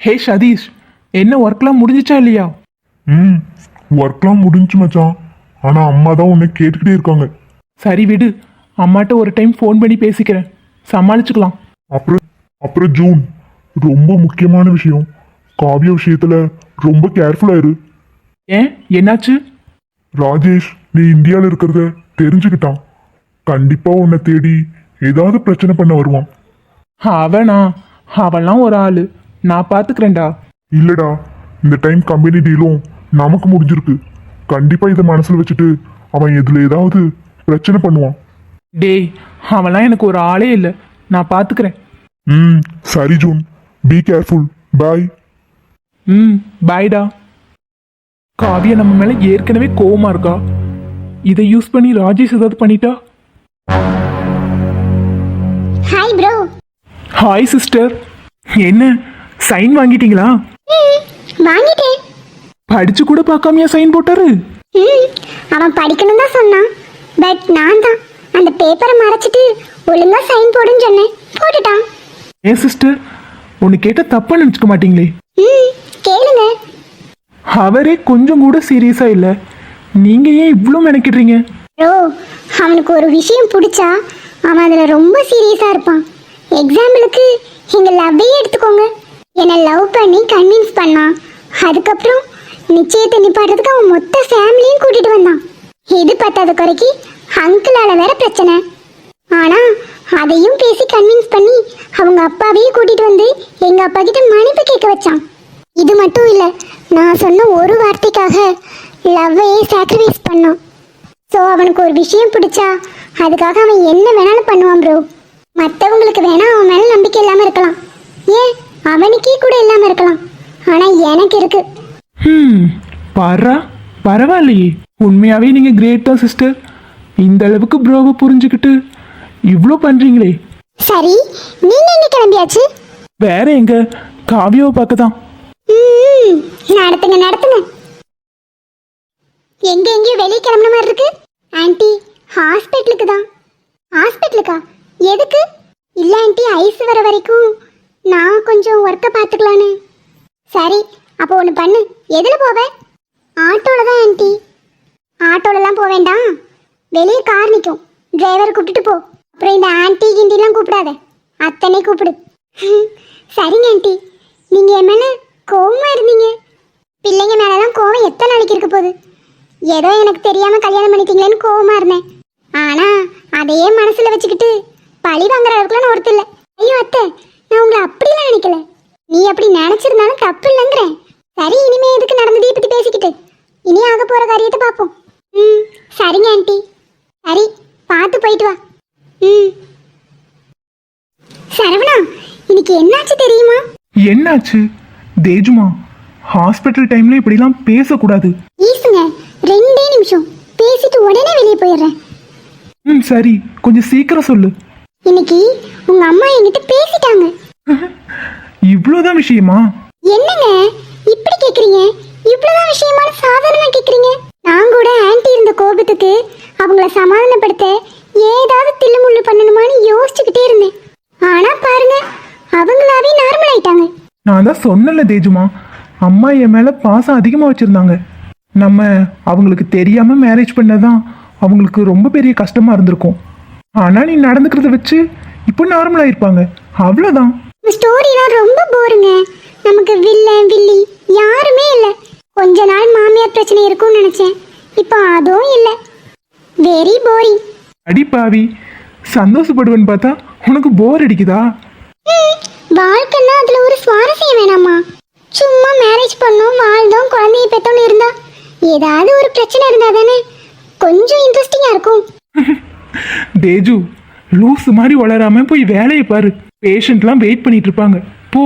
ஹே சதீஷ், என்ன ஒர்க்லாம் முடிஞ்சிச்சா இல்லையா? ம் ஒர்க்லாம் முடிஞ்சு மச்சான். ஆனா அம்மா தான் உன்னை கேட்டுக்கிட்டே இருக்காங்க. சரி விடு, அம்மாட்ட ஒரு டைம் ஃபோன் பண்ணி பேசிக்கிறேன், சமாளிச்சுக்கலாம். அப்புறம் ஜூன், ரொம்ப முக்கியமான விஷயம். காவிய விஷயத்துல ரொம்ப கேர்ஃபுல்லா இரு. ஏன், என்னாச்சு? ராஜேஷ் நீ இந்தியாவில் இருக்கிறத தெரிஞ்சுக்கிட்டான். கண்டிப்பா உன்னை தேடி ஏதாவது பிரச்சனை பண்ண வருவான். அவனா? அவன்லாம் ஒரு ஆளு, நான் பார்த்துக்கிறேன்டா. இல்லடா, இந்த டைம் கம்பெனி டீலும் நமக்கு முடிஞ்சிருக்கு. கண்டிப்பா இதை மனசுல வச்சுட்டு அவன் எதுல ஏதாவது பிரச்சனை பண்ணுவான். டேய், அவன்லாம் எனக்கு ஒரு ஆளே இல்லை, நான் பார்த்துக்கிறேன். ம் சரி ஜூன், பி கேர்ஃபுல். பாய். பாய்டா. காவியா நம்ம மேல ஏற்கனவே கோவமா இருக்கா. இதை யூஸ் பண்ணி ராஜேஷ் ஏதாவது பண்ணிட்டா? Hi bro. Hi sister. என்ன, சைன் வாங்கிட்டீங்களா? வாங்கிட்டேன். படிச்சு கூட பார்க்காமையா சைன் போட்டாரு? அவன் படிக்கணும் தான் சொன்னான். பட் நான் தான் அந்த பேப்பரை மறைச்சிட்டு ஒழுங்கா சைன் போடுன்னு சொன்னேன், போட்டுட்டான். ஏன் சிஸ்டர், உன்னை கேட்ட தப்பா நினச்சிக்க மாட்டீங்களே? கேளுங்க. அவரே கொஞ்சம் கூட சீரியஸா இல்லை, நீங்க ஏன் இவ்வளோ மெனக்கிடுறீங்க? ப்ரோ, அவனுக்கு ஒரு விஷயம் பிடிச்சா அவன் அதில் ரொம்ப சீரியஸாக இருப்பான். எக்ஸாம்பிளுக்கு எங்கள் லவ்வையே எடுத்துக்கோங்க. என்னை லவ் பண்ணி கன்வின்ஸ் பண்ணான். அதுக்கப்புறம் நிச்சயத்தை நிப்பாட்டுறதுக்கு அவன் மொத்த ஃபேமிலியும் கூட்டிட்டு வந்தான். இது பத்தாத குறைக்கு அங்கிளால வேற பிரச்சனை. ஆனால் அதையும் பேசி கன்வின்ஸ் பண்ணி அவங்க அப்பாவையும் கூட்டிட்டு வந்து எங்கள் அப்பா கிட்ட மன்னிப்பு கேட்க வச்சான். இது மட்டும் இல்லை, நான் சொன்ன ஒரு வார்த்தைக்காக லவ்வையே சாக்ரிஃபைஸ் பண்ணான். ஸோ அவனுக்கு ஒரு விஷயம் பிடிச்சா அதுக்காக அவன் என்ன வேணாலும் பண்ணுவான் ப்ரோ. மற்றவங்களுக்கு வேணா அவன் மேலே நம்பிக்கை இல்லாமல் இருக்கலாம், ஏன் அவனுக்கே கூட இல்லாமல் இருக்கலாம். ஆனால் எனக்கு இருக்கு. பரவாயில்லையே, உண்மையாவே நீங்க கிரேட் தான் சிஸ்டர். இந்த அளவுக்கு ப்ரோவை புரிஞ்சுக்கிட்டு இவ்வளோ பண்றீங்களே. சரி, நீங்க எங்க கிளம்பியாச்சு? வேற எங்க, காவியாவை பார்க்க தான். நடத்துங்க நடத்துங்க. எங்கேயோ வெளியே கிளம்புன மாதிரி இருக்கு. ஆன்ட்டி, ஹாஸ்பிட்டலுக்கு தான். ஹாஸ்பிட்டலுக்கா? எதுக்கு? இல்ல ஆன்ட்டி, ஐஸ் வர வரைக்கும் நான் கொஞ்சம் ஒர்க்கை பார்த்துக்கலான்னு. சரி, அப்போ ஒன்று பண்ணு. எதில் போவ? ஆட்டோவில் தான் ஆன்ட்டி. ஆட்டோலலாம் போக வேண்டாம், வெளியே கார் நிற்கும், டிரைவரை கூப்பிட்டுட்டு போ. அப்புறம் இந்த ஆன்ட்டி கிண்டிலாம் கூப்பிடாத, அத்தனை கூப்பிடு. சரிங்க ஆன்ட்டி. நீங்கள் என் மேலே கோவமாக இருந்தீங்க. பிள்ளைங்க மேலெல்லாம் கோவம் எத்தனை நாளைக்கு இருக்க போகுது? ஏதோ எனக்கு தெரியாமல் கல்யாணம் பண்ணிட்டீங்களேன்னு கோவமாக இருந்தேன். ஆனால் அதையே மனசில் வச்சுக்கிட்டு பழி வாங்குற அளவுக்குலாம் நான் ஒருத்தர் இல்லை. ஐயோ அத்தை, நான் உங்களை அப்படிலாம் நினைக்கல. நீ அப்படி நினச்சிருந்தாலும் தப்பு இல்லைங்கிறேன். சரி, இனிமே எதுக்கு நடந்ததை பற்றி பேசிக்கிட்டு, இனி ஆக போகிற காரியத்தை பார்ப்போம். சரிங்க ஆன்ட்டி. சரி, பார்த்து போயிட்டு வா. சரவணா, இன்னைக்கு என்னாச்சு தெரியுமா? என்னாச்சு தேஜுமா? ஹாஸ்பிட்டல் டைம்ல இப்படிலாம் பேசக்கூடாது. ஈசுங்க, 2 நிமிஷம் பேசிட்டு உடனே வெளியே போயிடுறேன். சரி, கொஞ்சம் சீக்கிரம் சொல்லு. இன்னைக்கு உங்க அம்மா என்கிட்ட பேசிட்டாங்க. இவ்வளோதான் விஷயமா? என்னங்க இப்படி கேக்குறீங்க? இவ்வளவுதான் விஷயமான சாதாரணமா கேக்குறீங்க? நான் கூட ஆன்ட்டி இருந்த கோபத்துக்கு அவங்கள சமாதானப்படுத்த ஏதாவது தில்லுமுள்ளு பண்ணணுமான்னு யோசிச்சுக்கிட்டே இருந்தேன். ஆனா பாருங்க, அவங்களாவே நார்மல் ஆயிட்டாங்க. நான் தான் சொன்னல தேஜுமா, அம்மா என் மேல பாசம் அதிகமாக வச்சிருந்தாங்க. நம்ம அவங்களுக்கு தெரியாம மேரேஜ் பண்ணதான் அவங்களுக்கு ரொம்ப பெரிய கஷ்டமா இருந்திருக்கும். ஆனா நீ நடந்துக்கிறத வச்சு இப்போ நார்மல் ஆயிருப்பாங்க, அவ்வளோதான். ஸ்டோரிலாம் ரொம்ப போருங்க. நமக்கு வில்லன் வில்லி யாருமே இல்லை. கொஞ்ச நாள் மாமியார் பிரச்சனை இருக்கும்னு நினைச்சேன், இப்போ அதுவும் இல்லை. Very boring. அடி பாவி, சந்தோஷப்படுவேன்னு பார்த்தா உனக்கு போர் அடிக்குதா? வாழ்க்கைன்னா அதுல ஒரு சுவாரஸ்யம் வேணாமா? சும்மா மேரேஜ் பண்ணோம், வாழ்ந்தோம், குழந்தைய பெத்தோன்னு இருந்தா ஏதாவது ஒரு பிரச்சனை இருந்தா தானே கொஞ்சம் இன்ட்ரெஸ்டிங்கா இருக்கும். தேஜு, லூஸ் மாதிரி வளராம போய் வேலையை பாரு. பேஷண்ட்லாம் வெயிட் பண்ணிட்டு இருப்பாங்க, போ.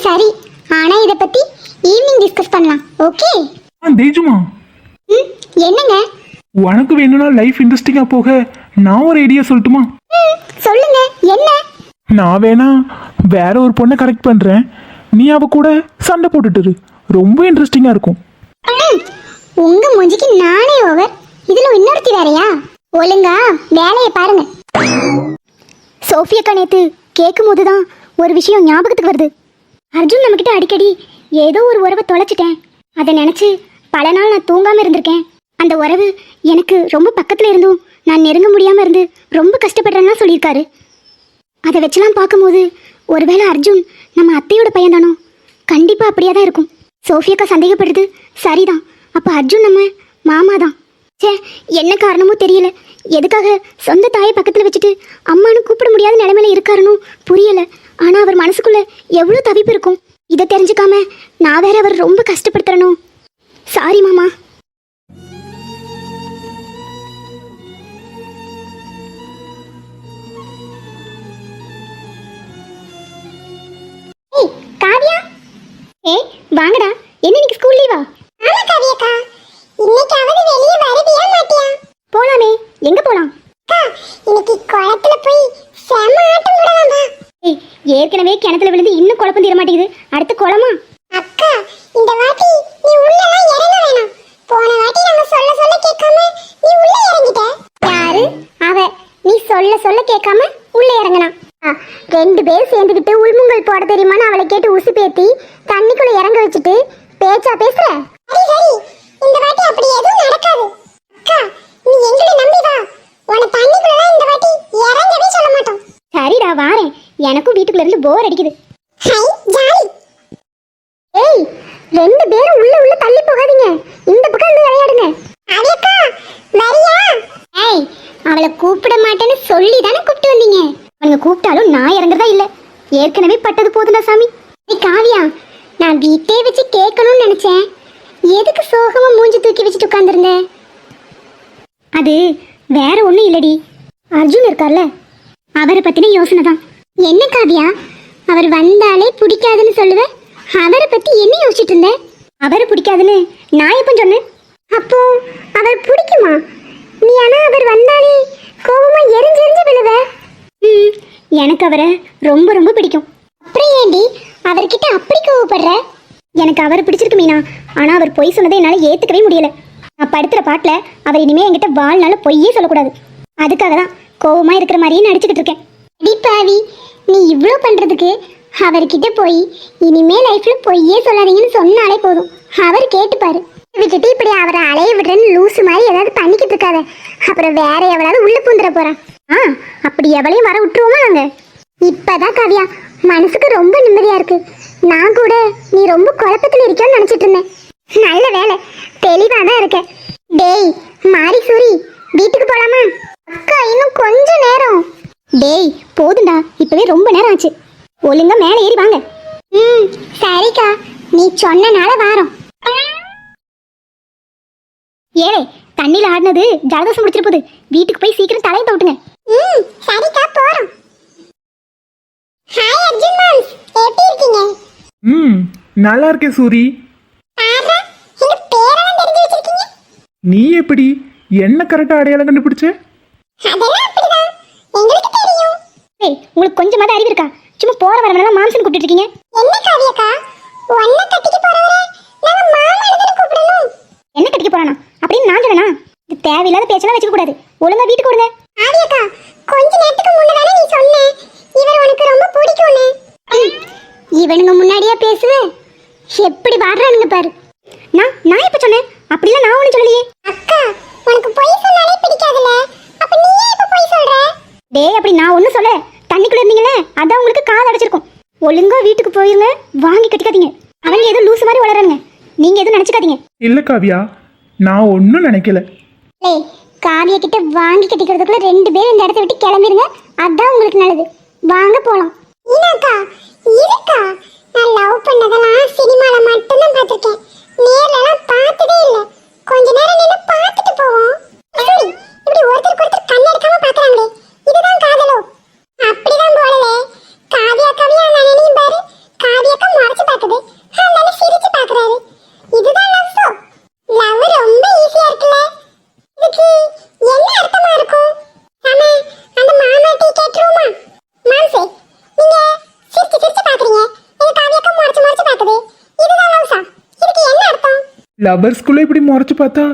சரி, ஆனா இத பத்தி ஈவினிங் டிஸ்கஸ் பண்ணலாம், ஓகே? தேஜுமா, என்னங்க? உனக்கு வேணும்னா லைஃப் இன்ட்ரெஸ்டிங்கா போக நான் ஒரு ஐடியா சொல்லட்டுமா? சொல்லுங்க, என்ன? நான் வேணா வேற ஒரு பொண்ணை கரெக்ட் பண்றேன், நீ அவ கூட சண்டை போட்டுட்டு ரொம்ப இன்ட்ரெஸ்டிங்கா இருக்கும். உங்க மூஞ்சிக்கு நானே ஓவர், இதுல இன்னொருத்தி வேறையா? ஒழுங்கா வேலையை பாருங்க. சோஃபியா நேத்து கேட்கும் போதுதான் ஒரு விஷயம் ஞாபகத்துக்கு வருது. அர்ஜுன் நம்மக்கிட்ட அடிக்கடி ஏதோ ஒரு உறவை தொலைச்சிட்டேன், அதை நினச்சி பல நாள் நான் தூங்காமல் இருந்திருக்கேன். அந்த உறவு எனக்கு ரொம்ப பக்கத்தில் இருந்தும் நான் நெருங்க முடியாமல் இருந்து ரொம்ப கஷ்டப்படுறேன்னா சொல்லியிருக்காரு. அதை வச்செல்லாம் பார்க்கும்போது ஒருவேளை அர்ஜுன் நம்ம அத்தையோட பையன்தானோ? கண்டிப்பாக அப்படியே தான் இருக்கும். சோஃபியாக்கா சந்தேகப்படுறது சரிதான். அப்போ அர்ஜுன் நம்ம மாமா தான். சே, என்ன காரணமோ தெரியல, எதுக்காக சொந்த தாயை பக்கத்தில் வச்சுட்டு அம்மானு கூப்பிட முடியாத நிலைமையில இருக்காருன்னு புரியல. ஆனால் அவர் மனசுக்குள்ள எவ்வளோ தவிப்பு இருக்கும். இதை தெரிஞ்சுக்காம நான் வேற அவர் ரொம்ப கஷ்டப்படுத்துறணும். சாரி மாமா. ஏய் காவியா, ஏய் வாங்கடா. என்ன இன்னைக்கு ஸ்கூல் லீவா? ஆமா காவியாக்கா, இன்னைக்காவது வெளிய வரவியா மாட்டியா? போலாமே. எங்க போலாம்? அக்கா, இன்னைக்கு குளத்துல போய் செம ஆட்டம் போடலாமா? ஏய், ஏற்கனவே கிணத்துல விழுந்து இன்னும் குழப்பம் தீர மாட்டேங்குது, அடுத்து குளமா? அக்கா, இந்த வாட்டி நீ உள்ளலாம் இறங்க வேணாம். போன வாட்டி நம்ம சொல்ல சொல்ல கேட்காம நீ உள்ள இறங்கிட்ட. யாரு அவ? நீ சொல்ல சொல்ல கேட்காம உள்ள இறங்கனா? ரெண்டு பேரும் சேர்ந்துக்கிட்டு உள்முங்கல் போட தெரியுமான்னு அவளை கேட்டு உசு பேத்தி தண்ணிக்குள்ள இறங்க வச்சுட்டு பேச்சா பேசுற? சரி சரி, இந்த வாட்டி அப்படி எதுவும் நடக்காது. அக்கா, நீ எங்களை நம்பி வா. உன தண்ணிக்குள்ள இந்த வாட்டி இறங்கவே சொல்ல மாட்டோம். சரிடா வாரேன். எனக்கும் வீட்டுக்குள்ள இருந்து போர் அடிக்குது. Hi jolly. ஏய், ரெண்டு பேரும் உள்ள தள்ளி போகாதீங்க, இந்த பக்கம் வந்து விளையாடுங்க. அடியக்கா வரியா? ஏய், அவளை கூப்பிட மாட்டேன்னு சொல்லி தானே கூப்பிட்டு வந்தீங்க. அவங்க கூப்பிட்டாலும் நான் இறங்குறதா இல்ல. ஏற்கனவே பட்டது போதுடா சாமி. நீ காவியா, நான் வீட்டே வச்சு கேட்கணும்னு நினைச்சேன். எதுக்கு சோகமா மூஞ்சி தூக்கி வச்சுட்டு உட்கார்ந்துருந்தேன்? அது வேற ஒண்ணும் இல்லடி, அர்ஜுன் இருக்கார்ல, அவரை பத்தின யோசனை தான். என்ன காவியா, அவர் வந்தாலே பிடிக்காதுன்னு சொல்லுவேன். அவரை பத்தி என்ன யோசிச்சுட்டு இருந்தேன்? அவரை பிடிக்காதுன்னு நான் எப்போ சொன்னேன்? அப்போ அவர் பிடிக்குமா? நீ ஆனா அவர் வந்தாலே கோபமா எரிஞ்சு விழுவ. எனக்கு அவரை ரொம்ப ரொம்ப பிடிக்கும். அப்புறம் ஏண்டி அவர்கிட்ட அப்படி கோவப்படுற? எனக்கு அவரை பிடிச்சிருக்கு மீனா, ஆனா அவர் பொய் சொன்னதை என்னால ஏத்துக்கவே முடியல. நான் படுத்துற பாட்டுல அவர் இனிமே என்கிட்ட வாழ்நாள பொய்யே சொல்லக்கூடாது. அதுக்காக தான் கோவமா இருக்கிற மாதிரியே நடிச்சுக்கிட்டு இருக்கேன். அடிப்பாவி, நீ இவ்வளோ பண்றதுக்கு அவர்கிட்ட போய் இனிமே லைஃப்ல பொய்யே சொல்லாதீங்கன்னு சொன்னாலே போதும். அவர் கேட்டுப்பாரு. விட்டுட்டு இப்படி அவரை அலைய விடுறேன்னு லூசு மாதிரி ஏதாவது பண்ணிக்கிட்டு இருக்காத. அப்புறம் வேற எவளாவது உள்ள பூந்துட போறான். அப்படி எவளையும் வர விட்டுருவோமா நாங்க? இப்பதான் காவியா மனசுக்கு ரொம்ப நிம்மதியா இருக்கு. நான் கூட நீ ரொம்ப குழப்பத்துல இருக்கேன்னு நினைச்சிட்டு இருந்தேன். நல்ல வேலை, தெளிவா தான் இருக்க. டேய் மாரி சூரி, வீட்டுக்கு போலாமா? அக்கா இன்னும் கொஞ்ச நேரம். டேய் போதுண்டா, இப்பவே ரொம்ப நேரம் ஆச்சு. ஒழுங்கா மேலே ஏறி வாங்க. சரிக்கா, நீ சொன்னனால வாரோம். ஏழை தண்ணியில் ஆடினது ஜலதோஷம் முடிச்சிட்டு போகுது. வீட்டுக்கு போய் சீக்கிரம் தலையை தோட்டுங்க. சரிக்கா போறோம். ஹாய் அர்ஜுன் மாம்ஸ், எப்படி இருக்கீங்க? நல்லா இருக்கேன் சூரி. ஆஹா, இந்த பேரெல்லாம் தெரிஞ்சு வச்சிருக்கீங்க. நீ எப்படி என்ன கரெக்டா அடையாளம் கண்டுபிடிச்ச? அதெல்லாம் அப்படிதான், எங்களுக்கு தெரியும். ஏய், உங்களுக்கு கொஞ்சமாவது அறிவு இருக்கா? சும்மா போற வரவனெல்லாம் மாம்சன் கூப்பிட்டு இருக்கீங்க. என்ன காவியக்கா, ஒன்ன கட்டிக்கு போறவரே நாங்க மாமா எடுத்து கூப்பிடணும். என்ன கட்டிக்க போறானா அப்படின்னு நான் சொன்னா? இது தேவையில்லாத பேச்செல்லாம் வச்சுக்க கூடாது. ஒழுங்கா வீட்டுக்கு கொடுங்க. காவியக்கா, கொஞ்ச நேரத்துக்கு முன்னதானே நீ சொன்ன இவர் உனக்கு ரொம்ப பிடிக்கும்னு. இவனுங்க முன்னாடியே பேசுவே, எப்படி வாடுறானுங்க பாரு. நான் எப்ப சொன்னேன்? அப்படிலாம் நான் ஒன்றும் சொல்லலையே. அக்கா, உனக்கு பொய் சொன்னாலே பிடிக்காதுல, அப்ப நீ ஏன் இப்ப பொய் சொல்ற? டேய், அப்படி நான் ஒன்றும் சொல்ல. தண்ணிக்குள்ள இருந்தீங்களே, அதான் உங்களுக்கு காது அடைச்சிருக்கும். ஒழுங்கா வீட்டுக்கு போயிருங்க, வாங்கி கட்டிக்காதீங்க. அவங்க ஏதோ லூசு மாதிரி வளரானுங்க, நீங்க எதுவும் நினைச்சுக்காதீங்க. இல்ல காவியா, நான் ஒன்றும் நினைக்கல. ஏய், காவிய கிட்ட வாங்கி கட்டிக்கிறதுக்குள்ள ரெண்டு பேரும் இந்த இடத்த விட்டு கிளம்பிடுங்க, அதான் உங்களுக்கு நல்லது. வாங்க போலாம். இனாக்கா இருக்கா, நான் லவ் பண்ணதெல்லாம் சினிமால மட்டும் தான் பார்த்திருக்கேன், நேர்லலாம் பார்த்ததே இல்ல. கொஞ்ச நேரம் நின்னு பார்த்துட்டு போவோம். சரி, இப்படி ஒருத்தருக்கு ஒருத்தர் கண்ண எடுக்காம பாக்குறாங்களே, இதுதான் காதலோ? அப்படிதான் போலவே. காவியா கவியா நானேயும் பாரு, காவியாக்கா முறைச்சு பாக்குது, அதனால சிரிச்சு பாக்குறாரு. இதுதான் லவ்வோ? லவ் ரொம்ப ஈஸியா இருக்குல்ல. இதுக்கு என்ன அர்த்தமா இருக்கும்? நாம அந்த மாமாட்டி கேட்டுருவோமா? மாம்சே, நீங்க சிரிச்சு சிரிச்சு பாக்குறீங்க, எங்க காவியாக்கா முறைச்சு முறைச்சு பாக்குது, இதுதான் லவ்ஸா? இதுக்கு என்ன அர்த்தம்? லவர்ஸ்குள்ள இப்படி முறைச்சு பார்த்தா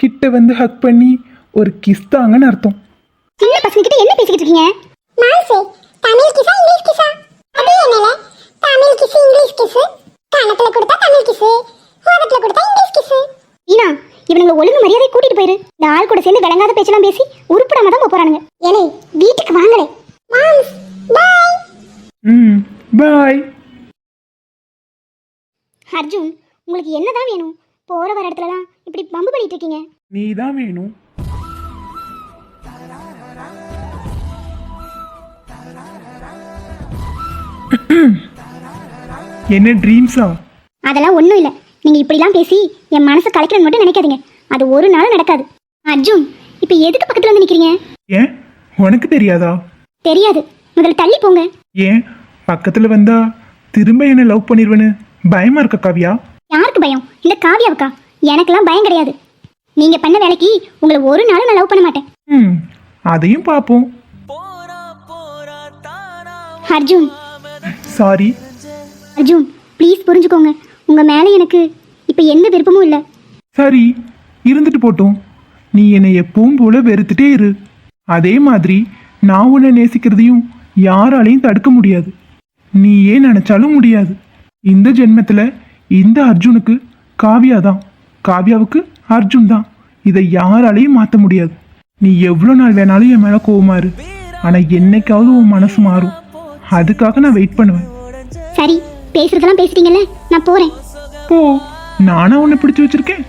கிட்ட வந்து ஹக் பண்ணி ஒரு கிஸ் தாங்கன்னு அர்த்தம். சின்ன பசங்க கிட்ட என்ன பேசிக்கிட்டு இருக்கீங்க? மாம்சே, தமிழ் கிஸா இங்கிலீஷ் கிஸா? அது என்னல தமிழ் கிஸ் இங்கிலீஷ் கிஸ் ஆள் கூட சேர்ந்து விளங்காத பேச்செல்லாம் பேசி உருப்படாம தான் போறானுங்க. ஏலே வீட்டுக்கு வாங்களே. மாம்ஸ் பை. ம் பாய். அர்ஜுன், உங்களுக்கு என்னதான் வேணும்? போற வர இடத்துலலாம் இப்படி பம்பு பண்ணிட்டு இருக்கீங்க. நீ தான் வேணும். என்ன ட்ரீம்ஸா? அதெல்லாம் ஒன்றும் இல்லை. நீங்கள் இப்படிலாம் பேசி என் மனசை கலைக்கணும்னு மட்டும் நினைக்காதீங்க. அது ஒரு நாள் நடக்காது. அர்ஜுன், இப்போ எதுக்கு பக்கத்தில் வந்து நிற்கிறீங்க? ஏன் உனக்கு தெரியாதா? தெரியாது. முதல்ல தள்ளி போங்க. ஏன் பக்கத்துல வந்தா திரும்ப என்ன லவ் பண்ணிடுவேன்னு பயமா இருக்க காவியா? யாருக்கு பயம்? இந்த காவியாவுக்கா? எனக்கெல்லாம் பயம் கிடையாது. நீங்கள் பண்ண வேலைக்கு உங்களை ஒரு நாளும் நான் லவ் பண்ண மாட்டேன். ம் அதையும் பார்ப்போம். அர்ஜுன், சாரி. அர்ஜுன் ப்ளீஸ் புரிஞ்சுக்கோங்க. உங்கள் மேலே எனக்கு இப்போ எந்த விருப்பமும் இல்லை. சரி இருந்துட்டு போட்டோம். நீ என்னை எப்பவும் போல வெறுத்துட்டே இரு. அதே மாதிரி நான் உன்னை நேசிக்கிறதையும் யாராலையும் தடுக்க முடியாது. நீ ஏன் நினைச்சாலும் முடியாது. இந்த ஜென்மத்தில் இந்த அர்ஜுனுக்கு காவியா தான், காவியாவுக்கு அர்ஜுன் தான். இதை யாராலையும் மாற்ற முடியாது. நீ எவ்வளோ நாள் வேணாலும் என் மேலே கோவமா இரு. ஆனால் என்னைக்காவது உன் மனசு மாறும். அதுக்காக நான் வெயிட் பண்ணுவேன். சரி, பேசுறதெல்லாம் பேசிட்டீங்கல்ல, நான் போகிறேன். ஓ நானா உன்னை பிடிச்சி வச்சிருக்கேன்.